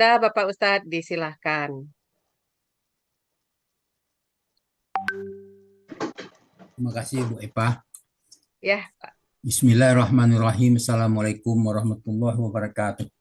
Ya, Bapak Ustadz, disilahkan. Terima kasih Bu Eva. Ya, Bismillahirrahmanirrahim. Assalamualaikum warahmatullahi wabarakatuh.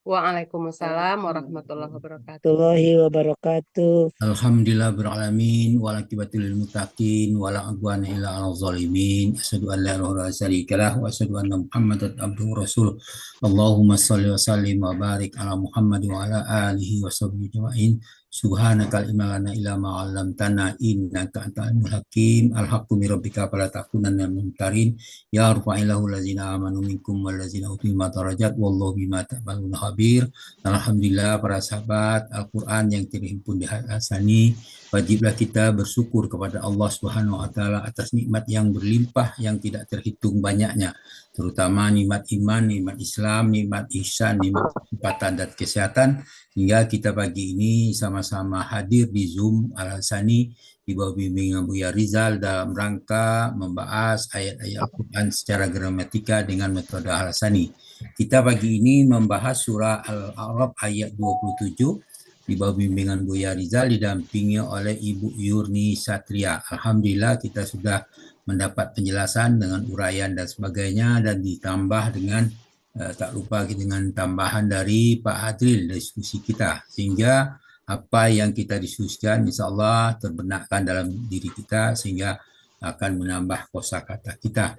Waalaikumsalam warahmatullahi wabarakatuh. Warahmatullahi wabarakatuh. Alhamdulillah beralamin walakibatul lil muttaqin wala adwana illa 'alal zalimin. Asyhadu an la ilaha illallah syarikalah wa asyhadu anna Muhammadan abduhu rasul. Allahumma shalli wa sallim wa barik ala Muhammad wa ala alihi wa sahbihi ajmain. Subhanakal ilma lana illa ma 'allamtana innaka antal alimul hakim. Al-haqqu min rabbika fala takunanna minal mumtarin. Ya rafa'illahu allazina amanu minkum wallazina utul ilma darajat wallahu bima ta'maluna khabir. Alhamdulillah para sahabat Al-Quran yang terhimpun di Hasani, wajiblah kita bersyukur kepada Allah Subhanahu wa taala atas nikmat yang berlimpah yang tidak terhitung banyaknya, terutama nikmat iman, nikmat Islam, nikmat ihsan, nikmat kesempatan dan kesehatan, hingga kita pagi ini sama-sama hadir di Zoom Al-Hasani di bawah bimbingan Buya Rizal dalam rangka membahas ayat-ayat Al-Quran secara gramatika dengan metode Al-Hasani. Kita pagi ini membahas surah Al-A'raf ayat 27 di bawah bimbingan Buya Rizal didampingi oleh Ibu Yurni Satria. Alhamdulillah kita sudah mendapat penjelasan dengan uraian dan sebagainya, dan ditambah dengan tak lupa dengan tambahan dari Pak Hadril diskusi kita, sehingga apa yang kita diskusikan insya Allah terbenakkan dalam diri kita sehingga akan menambah kosakata kita.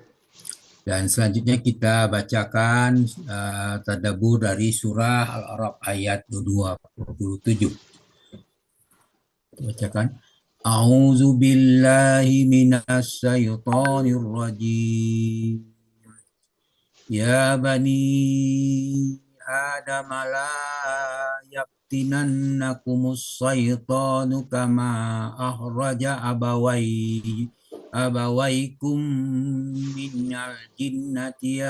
Dan selanjutnya kita bacakan tadabbur dari surah Al-A'raf ayat 27. Kita bacakan. A'udzu billahi minasy syaithanir rajim. Ya bani Adam la yaftinannakumus syaitanu kama akhraja abawaikum minal jinnati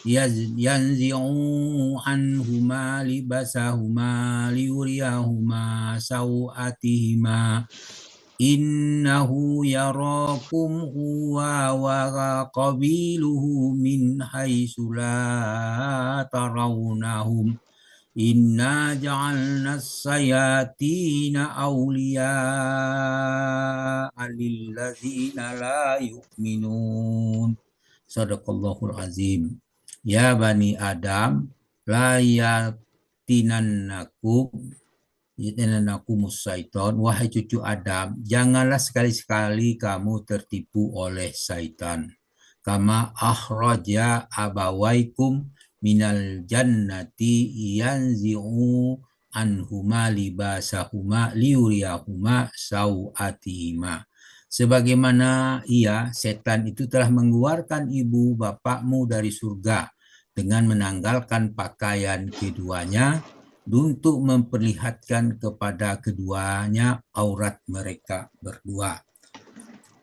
yanzi'u anhuma libasahuma liyuriyahuma sawatihima innahu yarakum huwa wa qabiluhu min haitsu la tarawnahum inna ja'alna sayatina awliya'a lilladzina la yu'minun. Sadaqallahul azim. Ya bani Adam la yatinannakumus syaiton. Wahai cucu Adam, janganlah sekali-sekali kamu tertipu oleh syaitan. Kama akhraja abawaikum minal jannati yanzi'u anhuma libasahuma liuriyahuma sawatihima. Sebagaimana setan itu telah mengeluarkan ibu bapakmu dari surga dengan menanggalkan pakaian keduanya untuk memperlihatkan kepada keduanya aurat mereka berdua.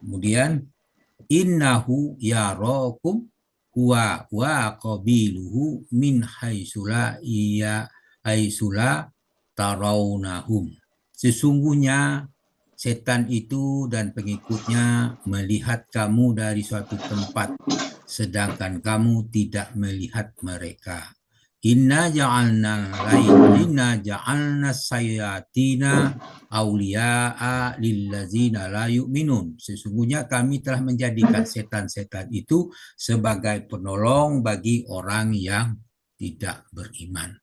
Kemudian innahu yarakum huwa wa qabiluhu min haitsula tarawnahum. Sesungguhnya setan itu dan pengikutnya melihat kamu dari suatu tempat, sedangkan kamu tidak melihat mereka. Inna ja'alna sayatina awliya'a lillazina la yu'minun. Sesungguhnya kami telah menjadikan setan-setan itu sebagai penolong bagi orang yang tidak beriman.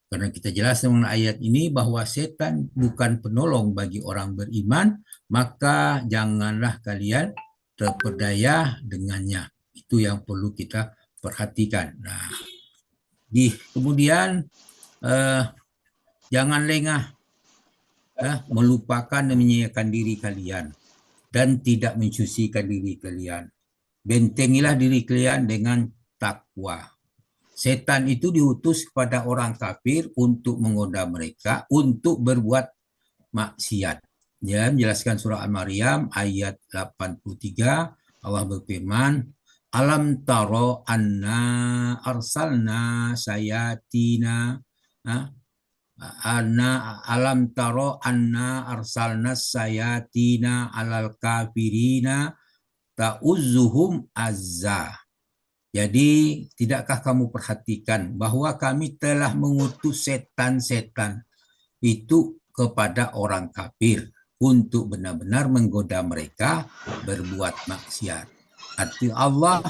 Karena kita jelas dengan ayat ini bahwa setan bukan penolong bagi orang beriman, maka janganlah kalian terpedaya dengannya. Itu yang perlu kita perhatikan. Nah, kemudian jangan lengah melupakan dan menyanyiakan diri kalian dan tidak mensucikan diri kalian. Bentengilah diri kalian dengan takwa. Setan itu diutus kepada orang kafir untuk menggoda mereka untuk berbuat maksiat. Ya, menjelaskan surah Al-Maryam ayat 83, Allah berfirman, Alam taro anna arsalna sayatina alam taro anna arsalna sayatina alal kafirina ta'uzzuhum azza. Jadi tidakkah kamu perhatikan bahwa kami telah mengutus setan-setan itu kepada orang kafir untuk benar-benar menggoda mereka berbuat maksiat. Arti Allah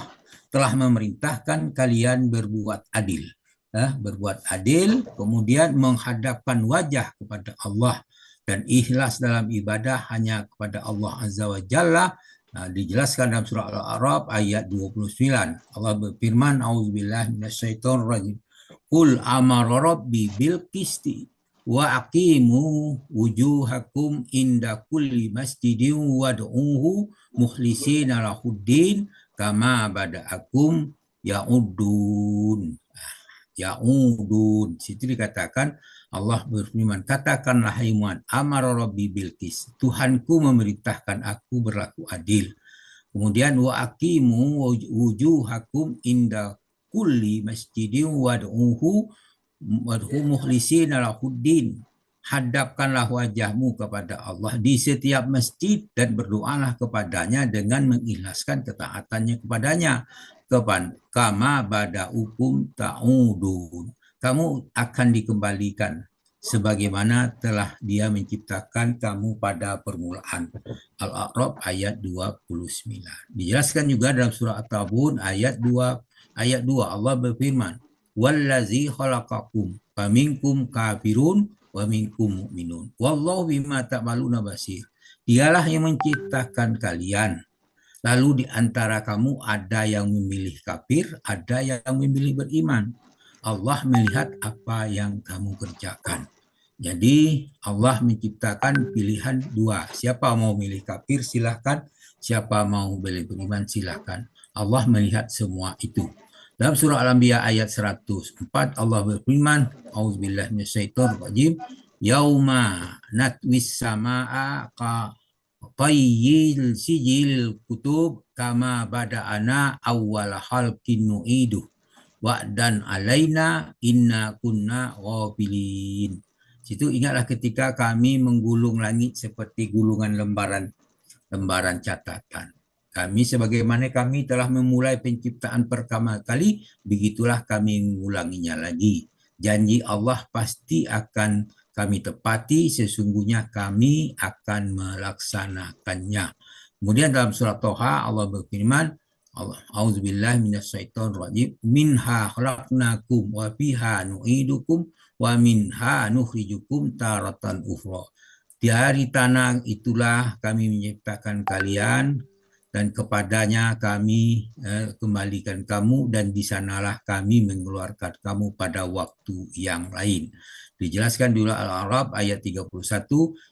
telah memerintahkan kalian berbuat adil. Berbuat adil, kemudian menghadapkan wajah kepada Allah dan ikhlas dalam ibadah hanya kepada Allah Azza wa Jalla. Dijelaskan dalam surah Al-A'raf ayat 29. Allah berfirman, A'udzubillahi minasyaitonirrajim. Qul amara rabbi bil qisti wa aqimu wujuhakum inda kulli masjidin wad'uhu mukhlisina lahuddin kama bada'akum ya'udun. Ya'udun. Situ dikatakan Allah berfirman, katakanlah hai Muhammad, amara rabbi bil qis. Tuhanku memerintahkan aku berlaku adil. Kemudian wa aqimu wujuhakum inda kulli masjidin wad'uhu mukhlisina lahuddin. Hadapkanlah wajahmu kepada Allah di setiap masjid dan berdoalah kepadanya dengan mengikhlaskan ketaatannya kepadanya. Kama bada'ukum ta'udun. Kamu akan dikembalikan sebagaimana telah Dia menciptakan kamu pada permulaan. Al-A'raf ayat 29. Dijelaskan juga dalam surah At-Tabun ayat 2 Allah berfirman, wallazi khalaqakum faminkum kafirun wa minkum mu'minun wallahu bima ta'maluna basir. Dialah yang menciptakan kalian, lalu di antara kamu ada yang memilih kafir, ada yang memilih beriman. Allah melihat apa yang kamu kerjakan. Jadi Allah menciptakan pilihan dua. Siapa mau milih kafir silahkan, siapa mau beriman silahkan. Allah melihat semua itu. Dalam surah Al-Anbiya ayat 104 Allah berfirman, A'udzubillahi minasyaitonir rajim, yauma natwis samaa ka tayyil sijil kutub kama bada'ana awwala khalqin nu'idu wa'dan alaina inna kunna ghafilin. Situ ingatlah ketika kami menggulung langit seperti gulungan lembaran catatan. Kami sebagaimana kami telah memulai penciptaan pertama kali, begitulah kami mengulanginya lagi. Janji Allah pasti akan kami tepati, sesungguhnya kami akan melaksanakannya. Kemudian dalam surat Toha Allah berfirman, A'udzubillahi minasyaitonirrajim, minha khalaqnakum wa fiha nu'idukum wa minha nukhrijukum taratan ukhra. Dari tanah itulah kami menciptakan kalian dan kepadanya kami kembalikan kamu dan di sanalah kami mengeluarkan kamu pada waktu yang lain. Dijelaskan di Al-A'raf ayat 31,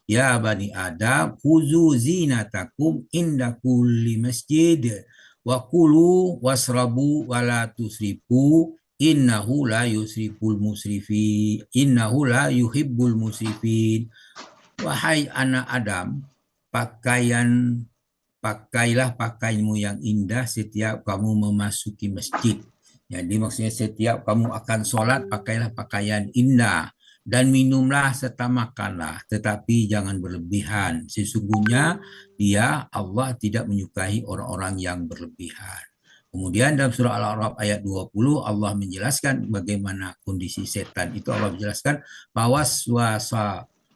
ya bani Adam khuzu zinatakum inda kulli masjid wa kulu wasrabu wa la tusrifu innahu la yusriful musrifin innahu la yuhibbul musrifin. Wahai anak Adam, pakailah pakaianmu yang indah setiap kamu memasuki masjid. Jadi maksudnya setiap kamu akan sholat, pakailah pakaian indah. Dan minumlah serta makanlah, tetapi jangan berlebihan. Sesungguhnya Dia, Allah, tidak menyukai orang-orang yang berlebihan. Kemudian dalam surah Al-A'raf ayat 20 Allah menjelaskan bagaimana kondisi setan itu. Allah menjelaskan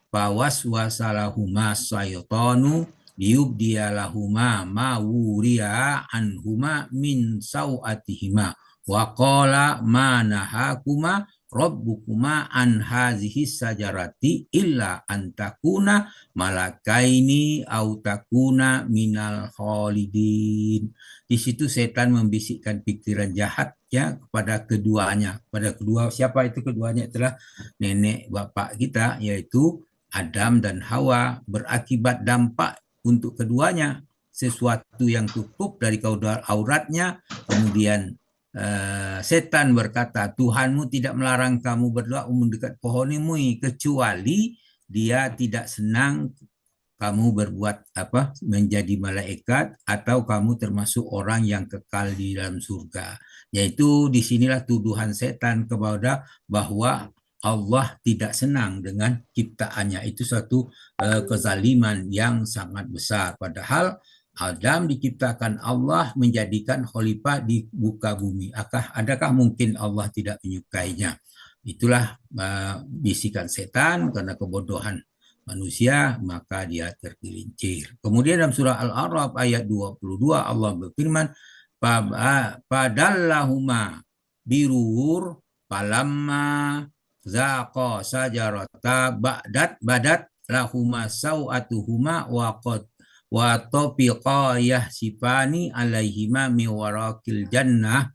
bahwaswasalahuma syaitanu liyubdiyalahuma ma wuriya anhuma min sawatihima wa qala ma nahakuma rabbukuma an hazihi sajarati illa antakuna malakaini au takuna minal khalidin. Di situ setan membisikkan pikiran jahatnya kepada keduanya. Pada kedua, siapa itu keduanya? Adalah nenek bapak kita, yaitu Adam dan Hawa. Berakibat dampak untuk keduanya, sesuatu yang tutup dari auratnya. Kemudian setan berkata, Tuhanmu tidak melarang kamu berdoa mendekat pohon ini kecuali Dia tidak senang kamu berbuat menjadi malaikat atau kamu termasuk orang yang kekal di dalam surga. Yaitu disinilah tuduhan setan kepada bahwa Allah tidak senang dengan ciptaannya. Itu suatu kezaliman yang sangat besar. Padahal Adam diciptakan Allah menjadikan khalifah di muka bumi. Adakah mungkin Allah tidak menyukainya? Itulah bisikan setan karena kebodohan manusia, maka dia tergelincir. Kemudian dalam surah Al-A'raf ayat 22 Allah berfirman, padallahuma birur falamma zaqa sajarata badat lahuma sawatuhuma wa tafiqa yahsifani alaihima mi warakil jannah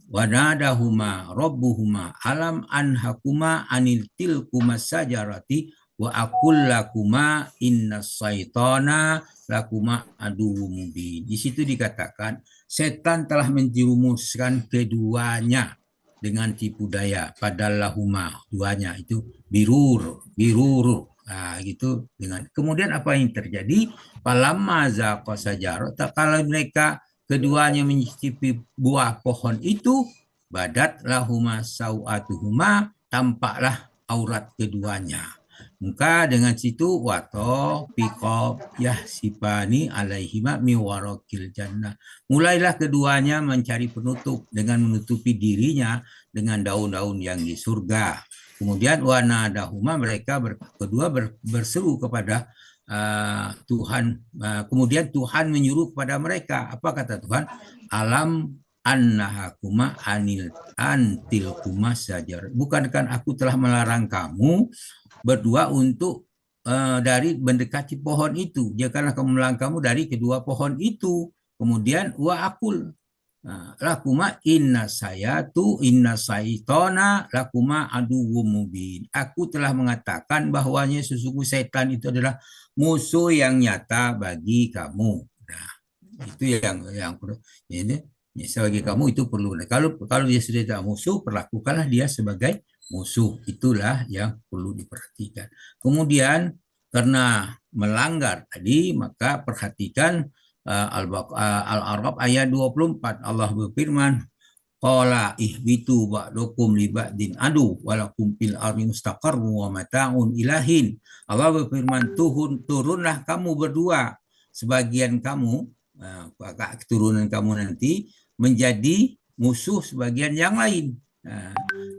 wa nadahuma rabbuhuma alam anhakuma anil tilkuma sajarati wa aqul lakuma innas syaitana lakuma aduwwum mubin. Di situ dikatakan setan telah menjerumuskan keduanya dengan tipu daya. Padallahuma, duanya itu birur. Nah, gitu dengan kemudian apa yang terjadi? Falamma zaqa sajarah, kalau mereka keduanya mencicipi buah pohon itu, badat lahuma sau'atuhuma, tampaklah aurat keduanya. Maka dengan situ wato piko yahsifani alaihima miwarokil jannah. Mulailah keduanya mencari penutup dengan menutupi dirinya dengan daun-daun yang di surga. Kemudian wanadahuma, mereka kedua berseru kepada Tuhan. Kemudian Tuhan menyuruh kepada mereka. Apa kata Tuhan? Alam annahakuma antilkuma sajar. Bukankah aku telah melarang kamu berdua untuk dari mendekati pohon itu? Janganlah kamu melarang kamu dari kedua pohon itu. Kemudian wa akul lakuma inna saitona lakuma aduwwum mubin. Aku telah mengatakan bahwanya sesungguhnya setan itu adalah musuh yang nyata bagi kamu. Nah, itu yang ini sebagai kamu itu perlu. Nah, kalau dia sudah tidak musuh, perlakukanlah dia sebagai musuh. Itulah yang perlu diperhatikan. Kemudian karena melanggar tadi, maka perhatikan Al-A'raf ayat 24 Allah berfirman, qala ihbitu ba'dukum li ba'din adu walakum fil ardi mustaqarrun wa mata'un ilahin. Allah berfirman, turunlah kamu berdua, sebagian kamu keturunan kamu nanti menjadi musuh sebagian yang lain,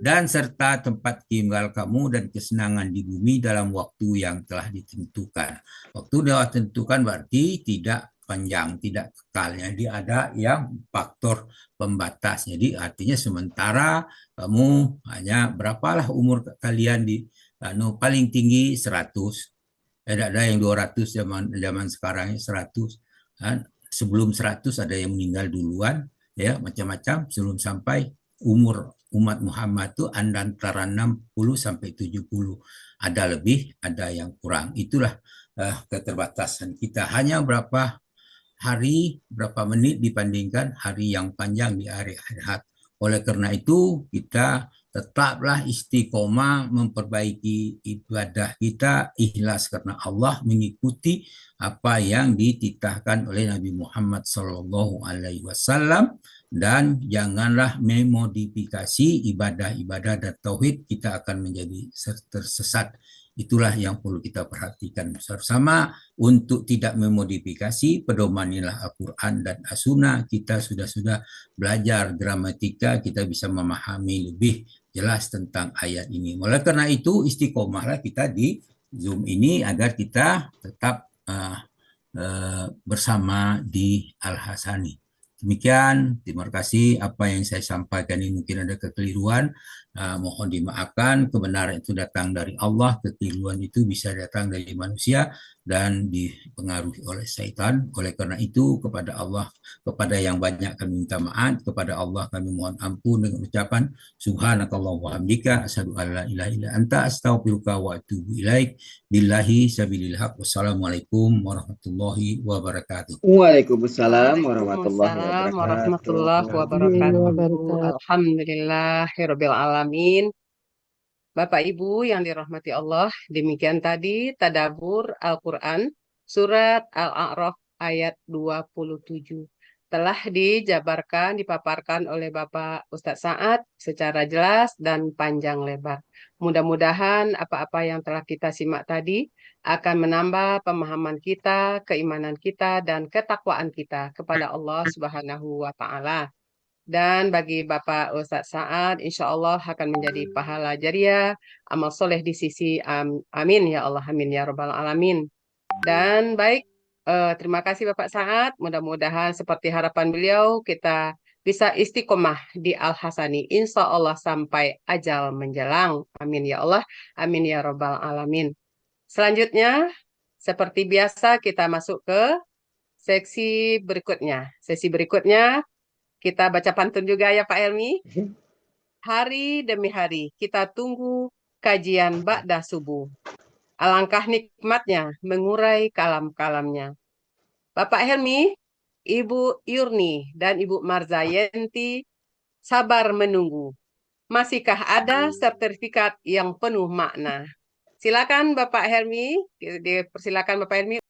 dan serta tempat tinggal kamu dan kesenangan di bumi dalam waktu yang telah ditentukan. Waktu telah ditentukan berarti tidak panjang, tidak kekal. Jadi ada yang faktor pembatas. Jadi artinya sementara kamu hanya berapalah umur kalian di paling tinggi 100. Ada yang 200 zaman sekarang 100. Sebelum 100 ada yang meninggal duluan, ya macam-macam sebelum sampai umur umat Muhammad itu antara 60 sampai 70. Ada lebih, ada yang kurang. Itulah keterbatasan kita. Hanya berapa hari, berapa menit dibandingkan hari yang panjang di hari akhirat. Oleh karena itu, kita tetaplah istiqomah memperbaiki ibadah kita, ikhlas karena Allah, mengikuti apa yang dititahkan oleh Nabi Muhammad SAW, dan janganlah memodifikasi ibadah-ibadah dan tauhid, kita akan menjadi tersesat. Itulah yang perlu kita perhatikan bersama untuk tidak memodifikasi. Pedomanilah Al-Quran dan As-Sunnah. Kita sudah belajar gramatika, kita bisa memahami lebih jelas tentang ayat ini. Oleh karena itu istiqomahlah kita di Zoom ini agar kita tetap bersama di Al-Hasani. Demikian, terima kasih. Apa yang saya sampaikan ini mungkin ada kekeliruan, mohon dimaafkan. Kebenaran itu datang dari Allah, kekeliruan itu bisa datang dari manusia dan dipengaruhi oleh syaitan. Oleh karena itu kepada Allah, kepada yang banyak kami minta maaf, kepada Allah kami mohon ampun dengan ucapan subhanakallah wa hamdika asyhadu an la ilaha illa anta astaghfiruka wa atubu ilaik. Billahi sabilil haq. Wassalamualaikum warahmatullahi wabarakatuh. Waalaikumsalam warahmatullahi Waalaikumsalam wabarakatuh. warahmatullahi wabarakatuh. Alhamdulillahirabbil alamin. Bapak Ibu yang dirahmati Allah, demikian tadi tadabbur Al-Qur'an surat Al-A'raf ayat 27. telah dijabarkan, dipaparkan oleh Bapak Ustadz Saad secara jelas dan panjang lebar. Mudah-mudahan apa-apa yang telah kita simak tadi akan menambah pemahaman kita, keimanan kita, dan ketakwaan kita kepada Allah Subhanahu wa Ta'ala. Dan bagi Bapak Ustadz Saad, insya Allah akan menjadi pahala jariah, amal soleh di sisi amin ya Allah, amin ya Rabbal Alamin. Dan baik, terima kasih Bapak Saad. Mudah-mudahan seperti harapan beliau, kita bisa istiqomah di Al-Hasani. Insya Allah sampai ajal menjelang. Amin ya Allah. Amin ya Rabbal Alamin. Selanjutnya, seperti biasa kita masuk ke seksi berikutnya. Sesi berikutnya, kita baca pantun juga ya Pak Helmi. Hari demi hari, kita tunggu kajian ba'da subuh. Alangkah nikmatnya mengurai kalam-kalamnya. Bapak Helmi, Ibu Yurni, dan Ibu Marzayanti sabar menunggu. Masihkah ada sertifikat yang penuh makna? Silakan Bapak Helmi, dipersilakan Bapak Helmi